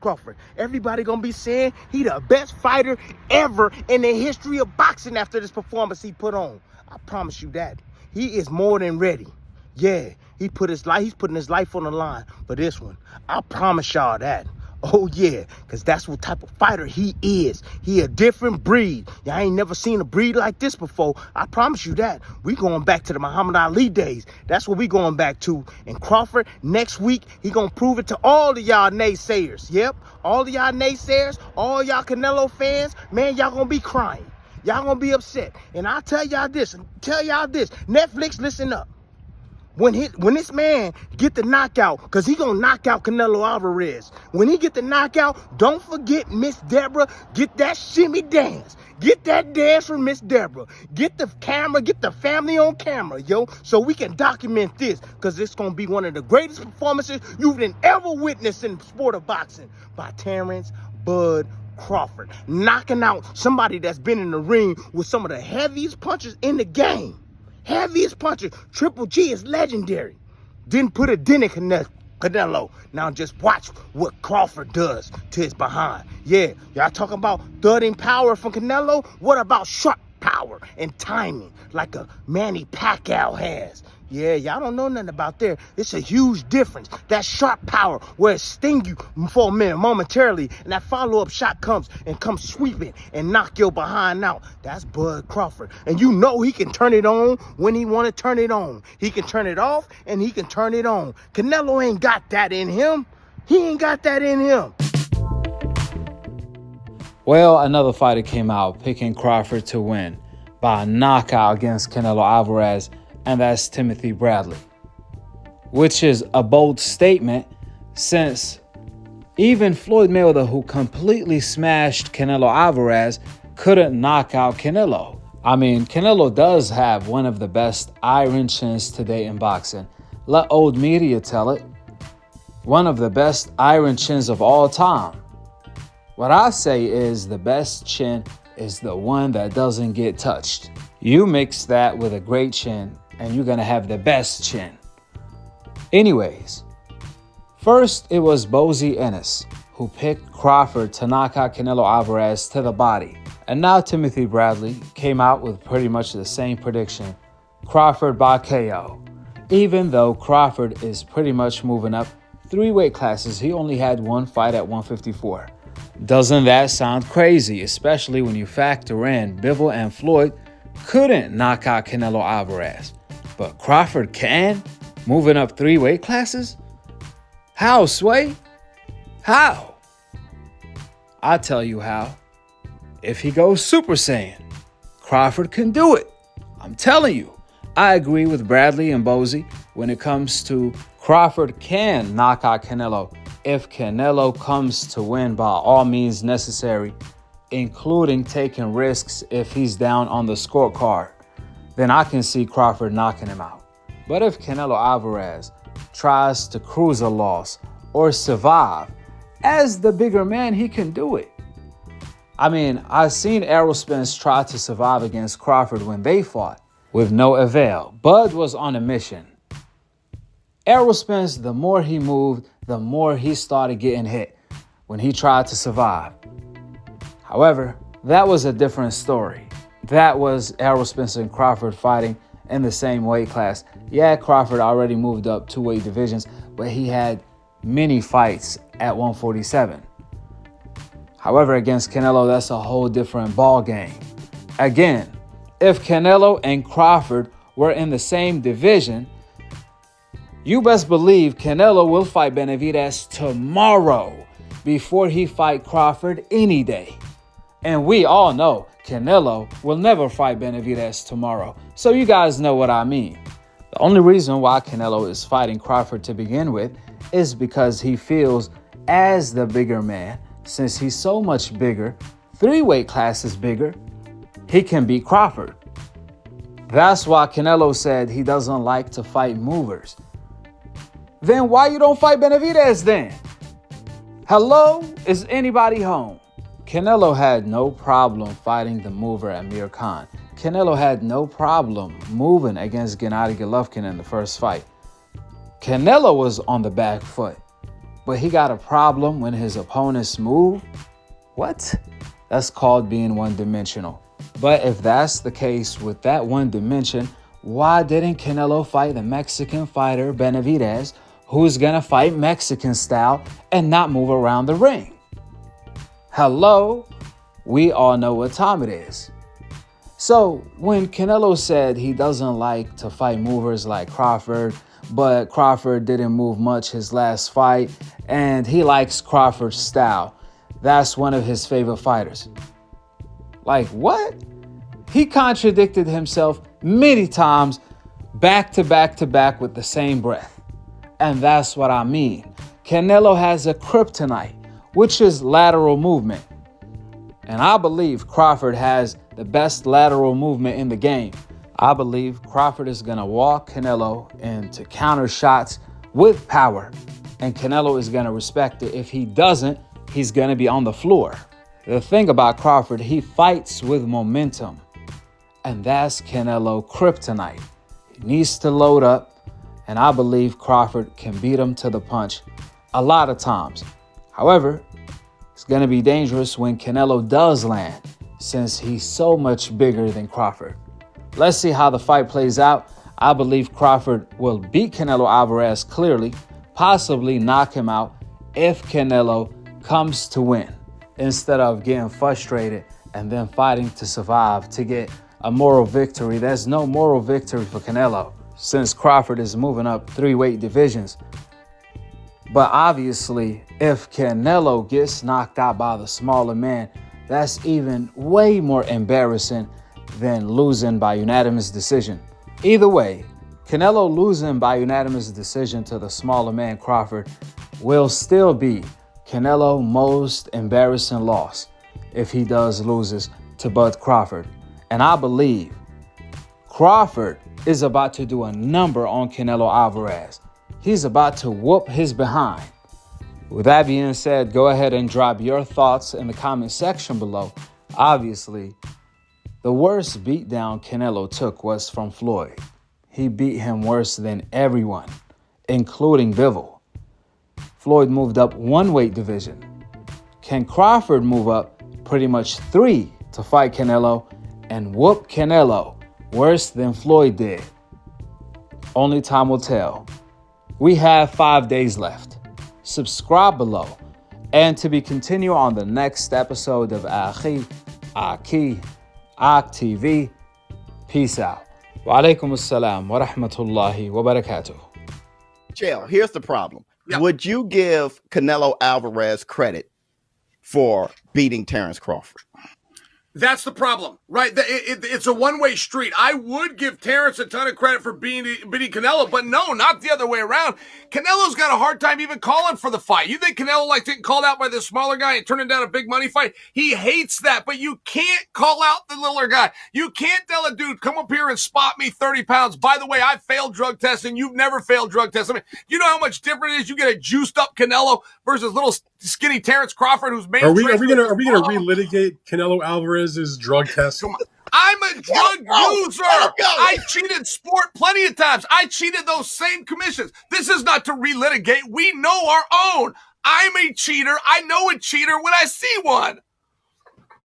Crawford. Everybody gonna be saying he the best fighter ever in the history of boxing after this performance he put on. I promise you that. He is more than ready. Yeah, he's putting his life on the line for this one. I promise y'all that. Oh yeah, because that's what type of fighter he is. He a different breed. Y'all ain't never seen a breed like this before. I promise you that. We going back to the Muhammad Ali days. That's what we going back to. And Crawford, next week, he gonna prove it to all of y'all naysayers. Yep, all of y'all naysayers, all y'all Canelo fans, man, y'all gonna be crying. Y'all gonna be upset. And I'll tell y'all this, Netflix, listen up. When this man get the knockout, because he going to knock out Canelo Alvarez. When he get the knockout, don't forget Miss Deborah. Get that shimmy dance. Get that dance from Miss Deborah. Get the camera, get the family on camera, yo, so we can document this, because it's going to be one of the greatest performances you've ever witnessed in the sport of boxing by Terence Bud Crawford. Knocking out somebody that's been in the ring with some of the heaviest punchers in the game. Heaviest puncher. Triple G is legendary. Didn't put a dent in Canelo. Now just watch what Crawford does to his behind. Yeah, y'all talking about thudding power from Canelo? What about sharp power and timing like a Manny Pacquiao has? Yeah, y'all don't know nothing about there. It's a huge difference. That sharp power where it sting you for a minute, momentarily, and that follow-up shot comes sweeping and knock your behind out. That's Bud Crawford. And you know he can turn it on when he want to turn it on. He can turn it off and he can turn it on. Canelo ain't got that in him. He ain't got that in him. Well, another fighter came out picking Crawford to win by a knockout against Canelo Alvarez, and that's Timothy Bradley, which is a bold statement since even Floyd Mayweather, who completely smashed Canelo Alvarez, couldn't knock out Canelo. I mean, Canelo does have one of the best iron chins today in boxing. Let old media tell it. One of the best iron chins of all time. What I say is the best chin is the one that doesn't get touched. You mix that with a great chin, and you're going to have the best chin. Anyways, first it was Bozy Ennis who picked Crawford to knock out Canelo Alvarez to the body. And now Timothy Bradley came out with pretty much the same prediction, Crawford by KO. Even though Crawford is pretty much moving up 3 weight classes, he only had one fight at 154. Doesn't that sound crazy, especially when you factor in Bivol and Floyd couldn't knock out Canelo Alvarez? But Crawford can? Moving up 3 weight classes? How, Sway? How? I'll tell you how. If he goes Super Saiyan, Crawford can do it. I'm telling you. I agree with Bradley and Bozy when it comes to Crawford can knock out Canelo if Canelo comes to win by all means necessary, including taking risks if he's down on the scorecard. Then I can see Crawford knocking him out. But if Canelo Alvarez tries to cruise a loss or survive, as the bigger man, he can do it. I mean, I've seen Errol Spence try to survive against Crawford when they fought with no avail. Bud was on a mission. Errol Spence, the more he moved, the more he started getting hit when he tried to survive. However, that was a different story. That was Errol Spence and Crawford fighting in the same weight class. Yeah, Crawford already moved up 2 weight divisions, but he had many fights at 147. However, against Canelo, that's a whole different ball game. Again, if Canelo and Crawford were in the same division, you best believe Canelo will fight Benavidez tomorrow before he fight Crawford any day. And we all know Canelo will never fight Benavidez tomorrow. So you guys know what I mean. The only reason why Canelo is fighting Crawford to begin with is because he feels as the bigger man, since he's so much bigger, 3 weight classes bigger, he can beat Crawford. That's why Canelo said he doesn't like to fight movers. Then why you don't fight Benavidez then? Hello? Is anybody home? Canelo had no problem fighting the mover Amir Khan. Canelo had no problem moving against Gennady Golovkin in the first fight. Canelo was on the back foot. but he got a problem when his opponents move? What? That's called being one-dimensional. But if that's the case with that one dimension, why didn't Canelo fight the Mexican fighter Benavidez, who's gonna fight Mexican style and not move around the ring? Hello? We all know what time it is. So when Canelo said he doesn't like to fight movers like Crawford, but Crawford didn't move much his last fight, and he likes Crawford's style, that's one of his favorite fighters. Like what? He contradicted himself many times, back to back to back with the same breath. And that's what I mean. Canelo has a kryptonite, which is lateral movement. And I believe Crawford has the best lateral movement in the game. I believe Crawford is going to walk Canelo into counter shots with power. And Canelo is going to respect it. If he doesn't, he's going to be on the floor. The thing about Crawford, he fights with momentum. And that's Canelo kryptonite. He needs to load up. And I believe Crawford can beat him to the punch a lot of times. However, it's going to be dangerous when Canelo does land, since he's so much bigger than Crawford. Let's see how the fight plays out. I believe Crawford will beat Canelo Alvarez clearly, possibly knock him out if Canelo comes to win, instead of getting frustrated and then fighting to survive to get a moral victory. There's no moral victory for Canelo, since Crawford is moving up 3 weight divisions. But obviously, if Canelo gets knocked out by the smaller man, that's even way more embarrassing than losing by unanimous decision. Either way, Canelo losing by unanimous decision to the smaller man Crawford will still be Canelo's most embarrassing loss if he does loses to Bud Crawford. And I believe Crawford is about to do a number on Canelo Alvarez. He's about to whoop his behind. With that being said, go ahead and drop your thoughts in the comment section below. Obviously, the worst beatdown Canelo took was from Floyd. He beat him worse than everyone, including Bivol. Floyd moved up 1 weight division. Can Crawford move up pretty much 3 to fight Canelo and whoop Canelo worse than Floyd did? Only time will tell. We have 5 days left. Subscribe below. And to be continued on the next episode of Akhi, Akhi TV. Peace out. Wa alaikum assalam wa rahmatullahi wa barakatuh. Chael, here's the problem. Yep. Would you give Canelo Alvarez credit for beating Terence Crawford? That's the problem, right? It's a one-way street. I would give Terence a ton of credit for beating Canelo, but no, not the other way around. Canelo's got a hard time even calling for the fight. You think Canelo likes getting called out by the smaller guy and turning down a big money fight? He hates that, but you can't call out the littler guy. You can't tell a dude, come up here and spot me 30 pounds. By the way, I failed drug testing. You've never failed drug testing. I mean, you know how much different it is? You get a juiced up Canelo versus little skinny Terence Crawford, who's made. Are we gonna relitigate Canelo Alvarez's drug test? Come on. I'm a drug user. I cheated sport plenty of times. I cheated those same commissions. This is not to relitigate. We know our own. I'm a cheater. I know a cheater when I see one.